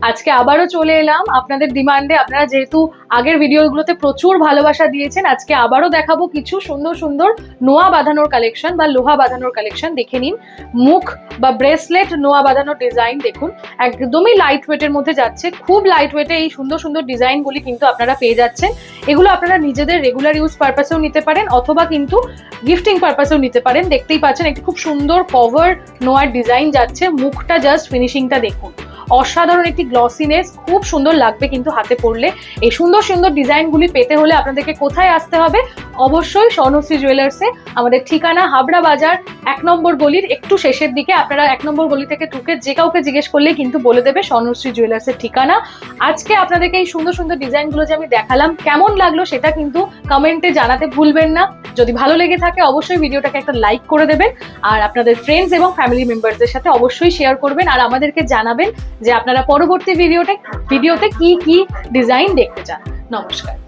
আজকে আবারও চলে এলাম আপনাদের ডিমান্ডে। আপনারা যেহেতু আগের ভিডিওগুলোতে প্রচুর ভালোবাসা দিয়েছেন, আজকে আবারও দেখাবো কিছু সুন্দর সুন্দর নোয়া বাঁধানোর কালেকশন বা লোহা বাঁধানোর কালেকশন। দেখে নিন, মুখ বা ব্রেসলেট নোয়া বাঁধানোর ডিজাইন দেখুন, একদমই লাইট ওয়েটের মধ্যে যাচ্ছে। খুব লাইট ওয়েটে এই সুন্দর সুন্দর ডিজাইনগুলি কিন্তু আপনারা পেয়ে যাচ্ছেন। এগুলো আপনারা নিজেদের রেগুলার ইউজ পারপাসেও নিতে পারেন অথবা কিন্তু গিফটিং পারপাসেও নিতে পারেন। দেখতেই পাচ্ছেন একটি খুব সুন্দর কভার নোয়ার ডিজাইন যাচ্ছে। মুখটা জাস্ট ফিনিশিংটা দেখুন, অসাধারণ একটি গ্লসিনেস, খুব সুন্দর লাগবে কিন্তু হাতে পরলে। এই সুন্দর সুন্দর ডিজাইনগুলি পেতে হলে আপনাদেরকে কোথায় আসতে হবে? অবশ্যই স্বর্ণশ্রী জুয়েলার্সে। আমাদের ঠিকানা হাবড়া বাজার 1 নম্বর গলির একটু শেষের দিকে। আপনারা 1 নম্বর গলি থেকে ঢুকে যে কাউকে জিজ্ঞেস করলে কিন্তু বলে দেবে স্বর্ণশ্রী জুয়েলার্সের ঠিকানা। আজকে আপনাদেরকে এই সুন্দর সুন্দর ডিজাইনগুলো যে আমি দেখালাম, কেমন লাগলো সেটা কিন্তু কমেন্টে জানাতে ভুলবেন না। যদি ভালো লেগে থাকে অবশ্যই ভিডিওটাকে একটা লাইক করে দেবেন, আর আপনাদের ফ্রেন্ডস এবং ফ্যামিলি মেম্বারদের সাথে অবশ্যই শেয়ার করবেন, আর আমাদেরকে জানাবেন যে আপনারা পরবর্তী ভিডিওতে কি কি ডিজাইন দেখতে চান। নমস্কার।